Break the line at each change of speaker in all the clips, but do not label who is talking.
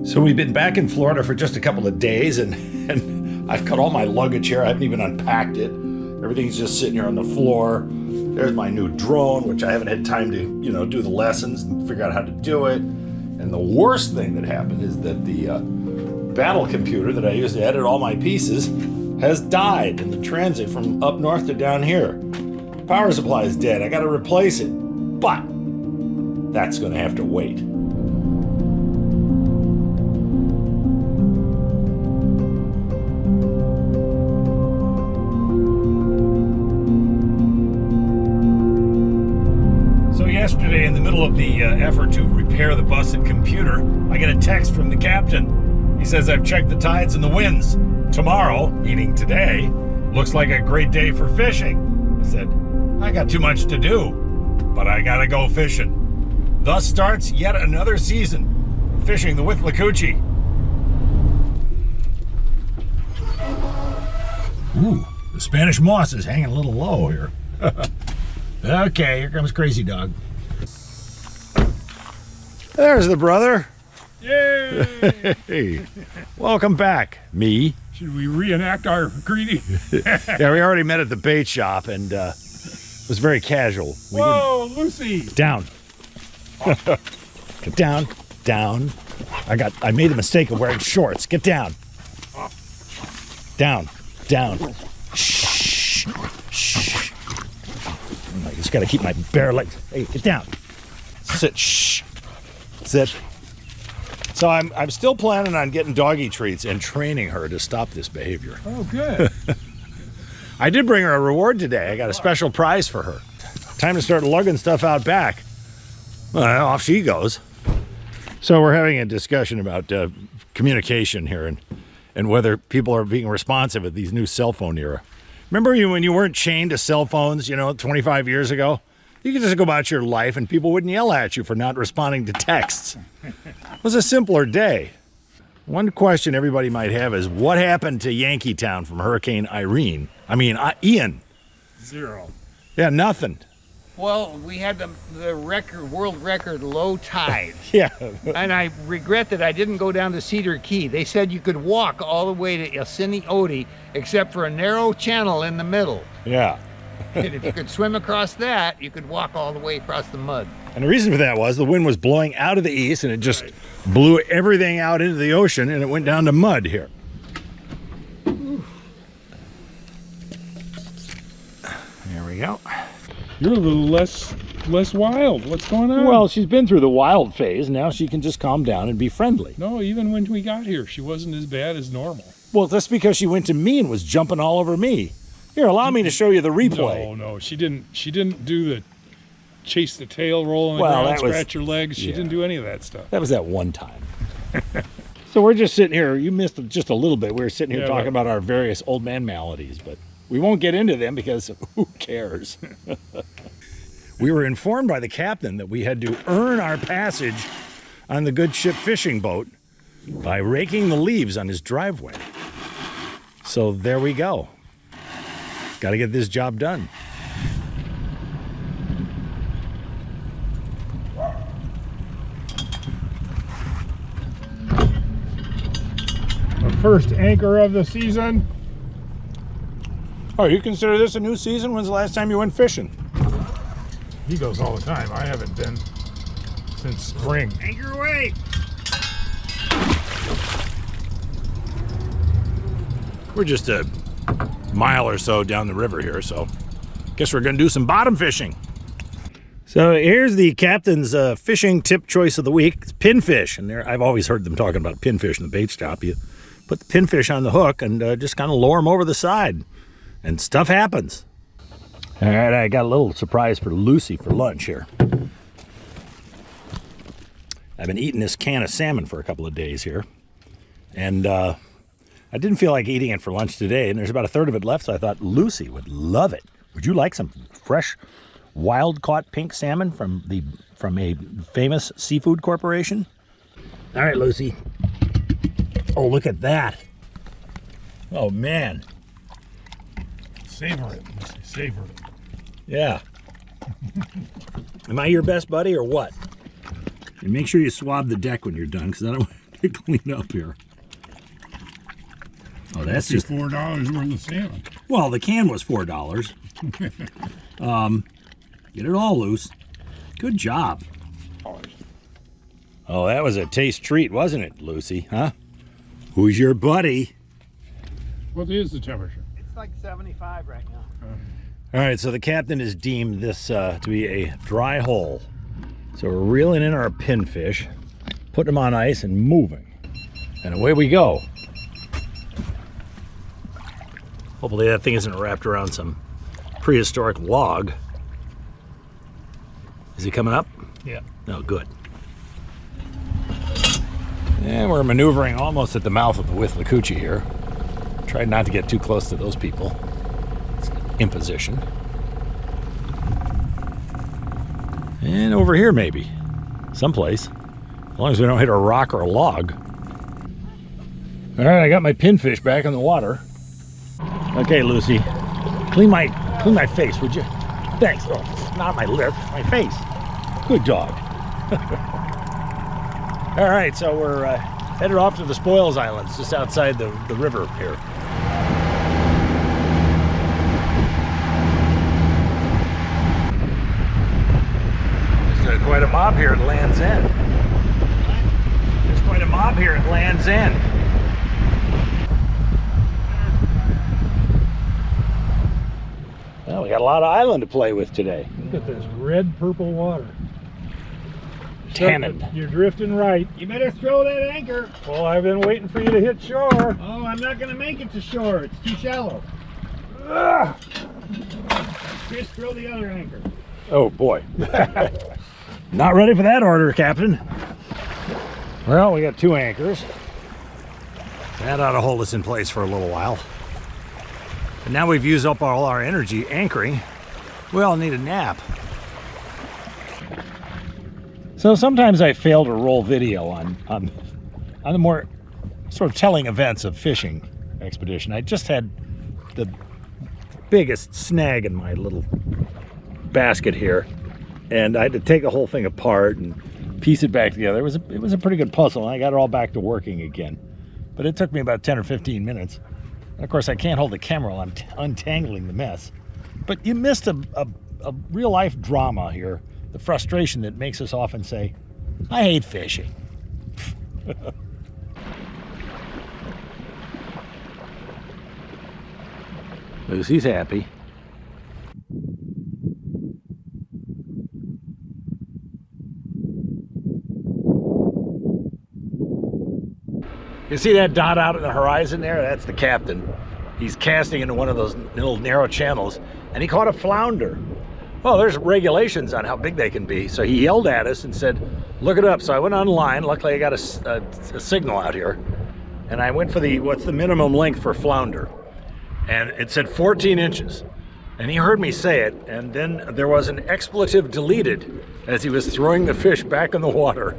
So we've been back in Florida for just a couple of days, and I've got all my luggage here. I haven't even unpacked it. Everything's just sitting here on the floor. There's my new drone, which I haven't had time to, do the lessons and figure out how to do it. And the worst thing that happened is that the battle computer that I used to edit all my pieces has died in the transit from up north to down here. Power supply is dead. I got to replace it, but that's going to have to wait. Yesterday, in the middle of the effort to repair the busted computer, I get a text from the captain. He says, I've checked the tides and the winds. Tomorrow, meaning today, looks like a great day for fishing. I said, I got too much to do, but I gotta go fishing. Thus starts yet another season of fishing the Withlacoochee. Ooh, the Spanish moss is hanging a little low here. Okay, here comes Crazy Dog. There's the brother.
Yay!
Hey, welcome back, me.
Should we reenact our greeting?
Yeah, we already met at the bait shop, and it was very casual.
Whoa, Lucy!
Down. Get down, down. I made the mistake of wearing shorts. Get down. Down, down. Shh, shh. I just got to keep my bare legs. Hey, get down. Sit. Shh. Sit. So I'm still planning on getting doggy treats and training her to stop this behavior.
Oh, good.
I did bring her a reward today. I got a special prize for her. Time to start lugging stuff out back. Well, off she goes. So we're having a discussion about communication here and whether people are being responsive at these new cell phone era. Remember when you weren't chained to cell phones, 25 years ago? You could just go about your life and people wouldn't yell at you for not responding to texts. It was a simpler day. One question everybody might have is, what happened to Yankeetown from Hurricane Ian?
Zero.
Yeah, nothing.
Well, we had the world record low tide.
Yeah.
And I regret that I didn't go down to Cedar Key. They said you could walk all the way to Yankeetown except for a narrow channel in the middle.
Yeah.
And if you could swim across that, you could walk all the way across the mud.
And the reason for that was the wind was blowing out of the east and it just blew everything out into the ocean and it went down to mud here. There we go.
You're a little less wild. What's going on?
Well, she's been through the wild phase. Now she can just calm down and be friendly.
No, even when we got here, she wasn't as bad as normal.
Well, that's because she went to me and was jumping all over me. Here, allow me to show you the replay.
No, she didn't do the chase the tail, roll on the ground, scratch your legs. She didn't do any of that stuff.
That was that one time. So we're just sitting here. You missed just a little bit. We were sitting here talking about our various old man maladies, but we won't get into them because who cares? We were informed by the captain that we had to earn our passage on the good ship fishing boat by raking the leaves on his driveway. So there we go. Got to get this job done.
Our first anchor of the season.
Oh, you consider this a new season? When's the last time you went fishing?
He goes all the time. I haven't been since spring.
Anchor away! We're just a mile or so down the river here, so guess we're gonna do some bottom fishing. So here's the captain's fishing tip choice of the week. It's pinfish, and I've always heard them talking about pinfish in the bait shop. You put the pinfish on the hook and just kind of lower them over the side, and stuff happens. All right, I got a little surprise for Lucy for lunch here. I've been eating this can of salmon for a couple of days here, and I didn't feel like eating it for lunch today, and there's about a third of it left, so I thought Lucy would love it. Would you like some fresh, wild-caught pink salmon from a famous seafood corporation? All right, Lucy. Oh, look at that. Oh, man.
Savor it, Lucy, savor it.
Yeah. Am I your best buddy or what? And make sure you swab the deck when you're done, because I don't to clean up here. Oh, that's just
$4 worth of salmon.
Well, the can was $4. Get it all loose. Good job. Oh, that was a taste treat, wasn't it, Lucy? Huh? Who's your buddy?
What is the temperature?
It's like 75 right now.
All right, so the captain has deemed this to be a dry hole. So we're reeling in our pinfish, putting them on ice and moving. And away we go. Hopefully that thing isn't wrapped around some prehistoric log. Is he coming up?
Yeah.
Oh, good. And we're maneuvering almost at the mouth of the Withlacoochee here. Try not to get too close to those people. It's imposition. And over here maybe. Someplace. As long as we don't hit a rock or a log. All right, I got my pinfish back in the water. Okay, Lucy. Clean my face, would you? Thanks. Oh, not my lip, my face. Good dog. All right, so we're headed off to the Spoils Islands, just outside the river here. There's quite a mob here at Land's End. There's quite a mob here at Land's End. Well, we got a lot of island to play with today.
Look at this red-purple water.
Tannin.
You're drifting right.
You better throw that anchor.
Well, I've been waiting for you to hit shore.
Oh, I'm not going to make it to shore. It's too shallow.
Ugh.
Just throw the other anchor.
Oh boy. Not ready for that order, Captain. Well, we got 2 anchors. That ought to hold us in place for a little while. And now we've used up all our energy anchoring. We all need a nap. So sometimes I fail to roll video on the more sort of telling events of fishing expedition. I just had the biggest snag in my little basket here, and I had to take the whole thing apart and piece it back together. It was a pretty good puzzle, and I got it all back to working again. But it took me about 10 or 15 minutes. And of course, I can't hold the camera while I'm untangling the mess. But you missed a real-life drama here. The frustration that makes us often say, I hate fishing. Lucy's happy. You see that dot out in the horizon there? That's the captain. He's casting into one of those little narrow channels, and he caught a flounder. Well, there's regulations on how big they can be, so he yelled at us and said, look it up. So I went online. Luckily, I got a signal out here, and I went for what's the minimum length for flounder, and it said 14 inches. And he heard me say it, and then there was an expletive deleted as he was throwing the fish back in the water.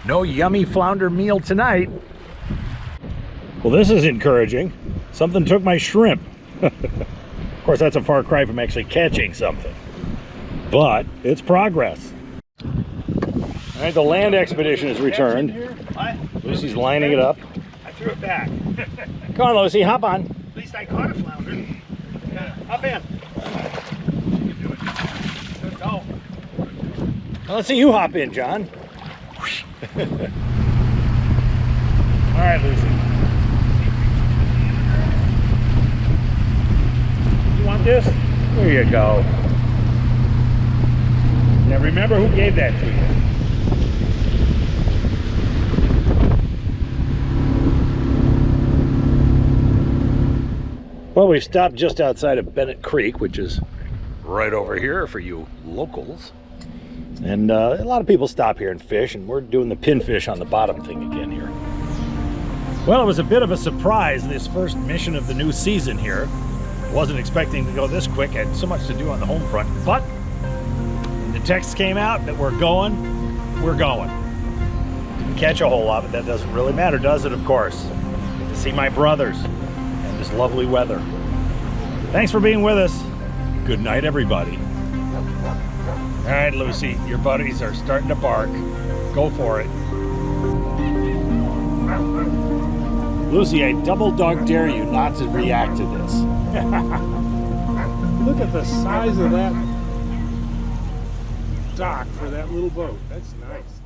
No yummy flounder meal tonight. Well, this is encouraging. Something took my shrimp. Of course, that's a far cry from actually catching something, but it's progress. All right, the land expedition has returned. Lucy's lining it up.
I threw it back.
Come on, Lucy, hop on.
At least I caught a flounder. Yeah, hop in. You can do it. Good go.
Well, let's see you hop in, John. All right, Lucy. You want this? There you go. Now remember who gave that to you. Well, we've stopped just outside of Bennett Creek, which is right over here for you locals. And a lot of people stop here and fish, and we're doing the pinfish on the bottom thing again here. Well, it was a bit of a surprise, this first mission of the new season here. Wasn't expecting to go this quick. I had so much to do on the home front, but when the text came out that we're going, we're going. Didn't catch a whole lot, but that doesn't really matter, does it? Of course. Get to see my brothers and this lovely weather. Thanks for being with us. Good night, everybody. All right, Lucy, your buddies are starting to bark. Go for it. Lucy, I double dog dare you not to react to this.
Look at the size of that dock for that little boat. That's nice.